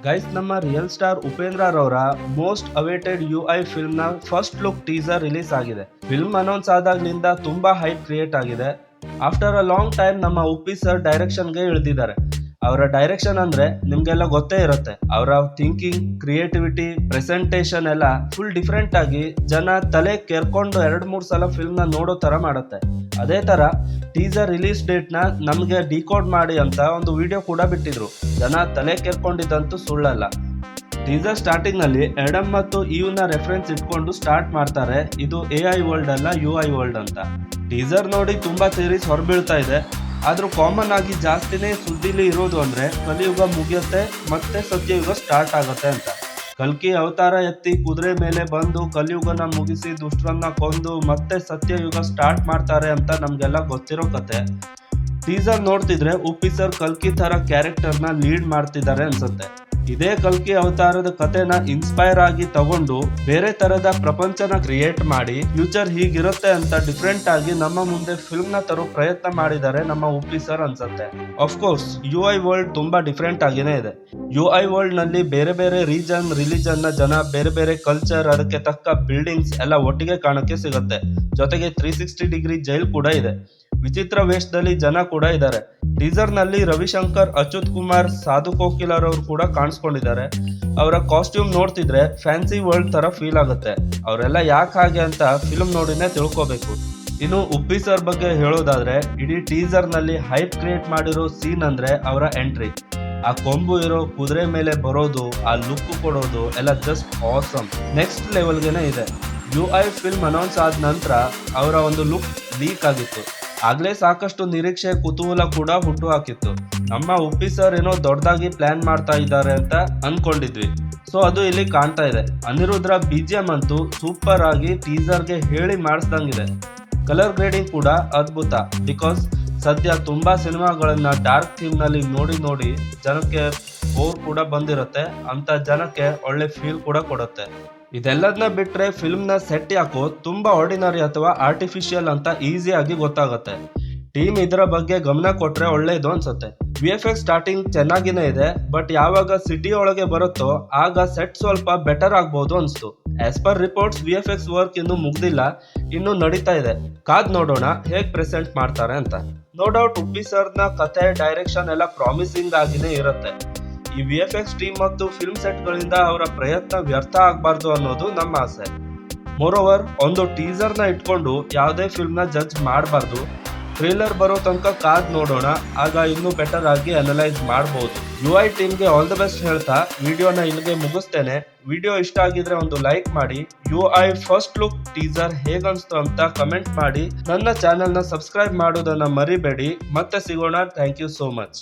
Guys, ನಮ್ಮ real star Upendra ರವರ most awaited UI film ನ ಫಸ್ಟ್ ಲುಕ್ ಟೀಸರ್ ರಿಲೀಸ್ ಆಗಿದೆ. ಫಿಲ್ಮ್ ಅನೌನ್ಸ್ ಆದಾಗ್ಲಿಂದ ತುಂಬಾ ಹೈಪ್ ಕ್ರಿಯೇಟ್ ಆಗಿದೆ. ಆಫ್ಟರ್ ಅ ಲಾಂಗ್ ಟೈಮ್ ನಮ್ಮ ಉಪ್ಪಿ ಸರ್ ಡೈರೆಕ್ಷನ್ಗೆ ಇಳಿದಿದ್ದಾರೆ. ಅವರ ಡೈರೆಕ್ಷನ್ ಅಂದ್ರೆ ನಿಮ್ಗೆಲ್ಲ ಗೊತ್ತೇ ಇರುತ್ತೆ. ಅವರ ಥಿಂಕಿಂಗ್, ಕ್ರಿಯೇಟಿವಿಟಿ, ಪ್ರೆಸೆಂಟೇಷನ್ ಎಲ್ಲ ಫುಲ್ ಡಿಫ್ರೆಂಟ್ ಆಗಿ ಜನ ತಲೆ ಕೆರ್ಕೊಂಡು 2-3 ಸಲ ಫಿಲ್ಮ್ ನ ನೋಡೋ ತರ ಮಾಡುತ್ತೆ. ಅದೇ ತರ ಟೀಸರ್ ರಿಲೀಸ್ ಡೇಟ್ ನ ನಮ್ಗೆ ಡಿಕೋಡ್ ಮಾಡಿ ಅಂತ ಒಂದು ವಿಡಿಯೋ ಕೂಡ ಬಿಟ್ಟಿದ್ರು. ಜನ ತಲೆ ಕೆರ್ಕೊಂಡಿದ್ದಂತೂ ಸುಳ್ಳಲ್ಲ. ಟೀಸರ್ ಸ್ಟಾರ್ಟಿಂಗ್ ನಲ್ಲಿ ಎಡಮ್ ಮತ್ತು ನ ರೆಫರೆನ್ಸ್ ಇಟ್ಕೊಂಡು ಸ್ಟಾರ್ಟ್ ಮಾಡ್ತಾರೆ. ಇದು AI ವರ್ಲ್ಡ್ ಅಲ್ಲ, UI ವರ್ಲ್ಡ್ ಅಂತ. ಟೀಸರ್ ನೋಡಿ ತುಂಬಾ ಥಿಯರೀಸ್ ಹೊರಬೀಳ್ತಾ ಇದೆ. ಆದ್ರೂ ಕಾಮನ್ ಆಗಿ ಜಾಸ್ತಿನೇ ಸುದ್ದಿಲಿ ಇರೋದು ಅಂದ್ರೆ ಕಲಿಯುಗ ಮುಗಿಯುತ್ತೆ ಮತ್ತೆ ಸತ್ಯಯುಗ ಸ್ಟಾರ್ಟ್ ಆಗುತ್ತೆ ಅಂತ. ಕಲ್ಕಿ ಅವತಾರ ಎತ್ತಿ ಕುದುರೆ ಮೇಲೆ ಬಂದು ಕಲಿಯುಗನ ಮುಗಿಸಿ ದುಷ್ಟರನ್ನ ಕೊಂದು ಮತ್ತೆ ಸತ್ಯಯುಗ ಸ್ಟಾರ್ಟ್ ಮಾಡ್ತಾರೆ ಅಂತ ನಮ್ಗೆಲ್ಲ ಗೊತ್ತಿರೋ ಕತೆ. ಟೀಸರ್ ನೋಡ್ತಿದ್ರೆ ಉಪ್ಪಿ ಸರ್ ಕಲ್ಕಿ ತರ ಕ್ಯಾರೆಕ್ಟರ್ನ ಲೀಡ್ ಮಾಡ್ತಿದ್ದಾರೆ ಅನ್ಸುತ್ತೆ. ಇದೇ ಕಲ್ಕಿ ಅವತಾರದ ಕತೆನ ಇನ್ಸ್ಪೈರ್ ಆಗಿ ತಗೊಂಡು ಬೇರೆ ತರದ ಪ್ರಪಂಚನ ಕ್ರಿಯೇಟ್ ಮಾಡಿ ಫ್ಯೂಚರ್ ಹೀಗಿರುತ್ತೆ ಅಂತ ಡಿಫ್ರೆಂಟ್ ಆಗಿ ನಮ್ಮ ಮುಂದೆ ಫಿಲ್ಮ್ ನ ತರೋ ಪ್ರಯತ್ನ ಮಾಡಿದ್ದಾರೆ ನಮ್ಮ ಉಪ್ಪಿ ಸರ್ ಅನ್ಸುತ್ತೆ. ಕೋರ್ಸ್ UI ವರ್ಲ್ಡ್ ತುಂಬಾ ಡಿಫ್ರೆಂಟ್ ಆಗಿನೇ ಇದೆ. UI ವರ್ಲ್ಡ್ ನಲ್ಲಿ ಬೇರೆ ಬೇರೆ ರಿಲಿಜನ್ ನ ಜನ, ಬೇರೆ ಬೇರೆ ಕಲ್ಚರ್, ಅದಕ್ಕೆ ತಕ್ಕ ಬಿಲ್ಡಿಂಗ್ಸ್ ಎಲ್ಲ ಒಟ್ಟಿಗೆ ಕಾಣಕ್ಕೆ ಸಿಗುತ್ತೆ. ಜೊತೆಗೆ 360 ಡಿಗ್ರಿ ಜೈಲ್ ಕೂಡ ಇದೆ. ವಿಚಿತ್ರ ವೇಷದಲ್ಲಿ ಜನ ಕೂಡ ಇದ್ದಾರೆ. ಟೀಸರ್ ನಲ್ಲಿ ರವಿಶಂಕರ್, ಅಚ್ಯುತ್ ಕುಮಾರ್, ಸಾಧು ಕೋಕಿಲರ್ ಅವರು ಕೂಡ ಕಾಣಿಸ್ಕೊಂಡಿದ್ದಾರೆ. ಅವರ ಕಾಸ್ಟ್ಯೂಮ್ ನೋಡ್ತಿದ್ರೆ ಫ್ಯಾನ್ಸಿ ವರ್ಲ್ಡ್ ತರ ಫೀಲ್ ಆಗುತ್ತೆ. ಅವರೆಲ್ಲ ಯಾಕೆ ಹಾಗೆ ಅಂತ ಫಿಲ್ಮ್ ನೋಡಿನೇ ತಿಳ್ಕೋಬೇಕು. ಇನ್ನು ಉಪ್ಪಿ ಸರ್ ಬಗ್ಗೆ ಹೇಳೋದಾದ್ರೆ, ಇಡೀ ಟೀಸರ್ ನಲ್ಲಿ ಹೈಪ್ ಕ್ರಿಯೇಟ್ ಮಾಡಿರೋ ಸೀನ್ ಅಂದ್ರೆ ಅವರ ಎಂಟ್ರಿ. ಆ ಕೊಂಬು ಇರೋ ಕುದುರೆ ಮೇಲೆ ಬರೋದು, ಆ ಲುಕ್ ಕೊಡೋದು ಎಲ್ಲ ಜಸ್ಟ್ ಆಸಮ್, ನೆಕ್ಸ್ಟ್ ಲೆವೆಲ್ಗೆನೆ ಇದೆ. UI ಫಿಲ್ಮ್ ಅನೌನ್ಸ್ ಆದ ನಂತರ ಅವರ ಒಂದು ಲುಕ್ ಲೀಕ್ ಆಗಿತ್ತು. ಆಗ್ಲೇ ಸಾಕಷ್ಟು ನಿರೀಕ್ಷೆ, ಕುತೂಹಲ ಕೂಡ ಹುಟ್ಟು ಹಾಕಿತ್ತು. ನಮ್ಮ ಉಪ್ಪಿ ಸರ್ ಏನೋ ದೊಡ್ಡದಾಗಿ ಪ್ಲಾನ್ ಮಾಡ್ತಾ ಇದ್ದಾರೆ ಅಂತ ಅನ್ಕೊಂಡಿದ್ವಿ. ಸೊ ಅದು ಇಲ್ಲಿ ಕಾಣ್ತಾ ಇದೆ. ಅನಿರುದ್ರ BGM ಅಂತೂ ಸೂಪರ್ ಆಗಿ ಟೀಸರ್ಗೆ ಹೇಳಿ ಮಾಡಿಸ್ದಂಗಿದೆ. ಕಲರ್ ಗ್ರೇಡಿಂಗ್ ಕೂಡ ಅದ್ಭುತ. ಬಿಕಾಸ್ ಸದ್ಯ ತುಂಬಾ ಸಿನಿಮಾಗಳನ್ನ ಡಾರ್ಕ್ ಥೀಮ್ ನಲ್ಲಿ ನೋಡಿ ಜನಕ್ಕೆ ಬೋರ್ ಕೂಡ ಬಂದಿರುತ್ತೆ. ಅಂತ ಜನಕ್ಕೆ ಒಳ್ಳೆ ಫೀಲ್ ಕೂಡ ಕೊಡುತ್ತೆ. ಇದೆಲ್ಲದನ್ನ ಬಿಟ್ರೆ ಫಿಲ್ಮ್ ನ ಸೆಟ್ ಯಾಕೋ ತುಂಬಾ ಆರ್ಡಿನರಿ ಅಥವಾ ಆರ್ಟಿಫಿಷಿಯಲ್ ಅಂತ ಈಸಿಯಾಗಿ ಗೊತ್ತಾಗುತ್ತೆ. ಟೀಮ್ ಇದರ ಬಗ್ಗೆ ಗಮನ ಕೊಟ್ರೆ ಒಳ್ಳೇದು ಅನ್ಸುತ್ತೆ. VFX ಸ್ಟಾರ್ಟಿಂಗ್ ಚೆನ್ನಾಗಿನೇ ಇದೆ, ಬಟ್ ಯಾವಾಗ ಸಿಟಿ ಒಳಗೆ ಬರುತ್ತೋ ಆಗ ಸೆಟ್ ಸ್ವಲ್ಪ ಬೆಟರ್ ಆಗ್ಬಹುದು ಅನ್ಸ್ತು. As per reports VFX work ಇನ್ನು ಮುಗ್ದಿಲ್ಲ, ಇನ್ನು ನಡೀತಾ ಇದೆ. ಕಾದ್ ನೋಡೋಣ ಹೇಗ್ ಪ್ರೆಸೆಂಟ್ ಮಾಡ್ತಾರೆ ಅಂತ. ನೋ ಡೌಟ್ ಉಪ್ಪಿ ಸರ್ ನ ಕಥೆ, ಡೈರೆಕ್ಷನ್ ಎಲ್ಲ ಪ್ರಾಮಿಸಿಂಗ್ ಆಗಿನೇ ಇರುತ್ತೆ. ಈ VFX ಟೀಮ್ ಮತ್ತು ಫಿಲ್ಮ್ ಸೆಟ್ ಗಳಿಂದ ಅವರ ಪ್ರಯತ್ನ ವ್ಯರ್ಥ ಆಗಬಾರ್ದು ಅನ್ನೋದು ನಮ್ಮ ಆಸೆ. ಮೋರೋವರ್, ಒಂದು ಟೀಸರ್ ನ ಇಟ್ಕೊಂಡು ಯಾವುದೇ ಫಿಲ್ಮ್ ನ ಜಡ್ಜ್ ಮಾಡಬಾರ್ದು. ಟ್ರೇಲರ್ ಬರೋ ತನಕ ಕಾದ್ ನೋಡೋಣ, ಆಗ ಇನ್ನೂ ಬೆಟರ್ ಆಗಿ ಅನಲೈಸ್ ಮಾಡಬಹುದು. UI ಟೀಮ್ಗೆ ಆಲ್ ದ ಬೆಸ್ಟ್ ಹೇಳ್ತಾ ವಿಡಿಯೋನ ಇಲ್ಲಿಗೆ ಮುಗಿಸ್ತೇನೆ. ವಿಡಿಯೋ ಇಷ್ಟ ಆಗಿದ್ರೆ ಒಂದು ಲೈಕ್ ಮಾಡಿ. UI ಫಸ್ಟ್ ಲುಕ್ ಟೀಸರ್ ಹೇಗನ್ಸ್ತು ಅಂತ ಕಮೆಂಟ್ ಮಾಡಿ. ನನ್ನ ಚಾನೆಲ್ನ ಸಬ್ಸ್ಕ್ರೈಬ್ ಮಾಡೋದನ್ನ ಮರಿಬೇಡಿ. ಮತ್ತೆ ಸಿಗೋಣ. Thank you so much.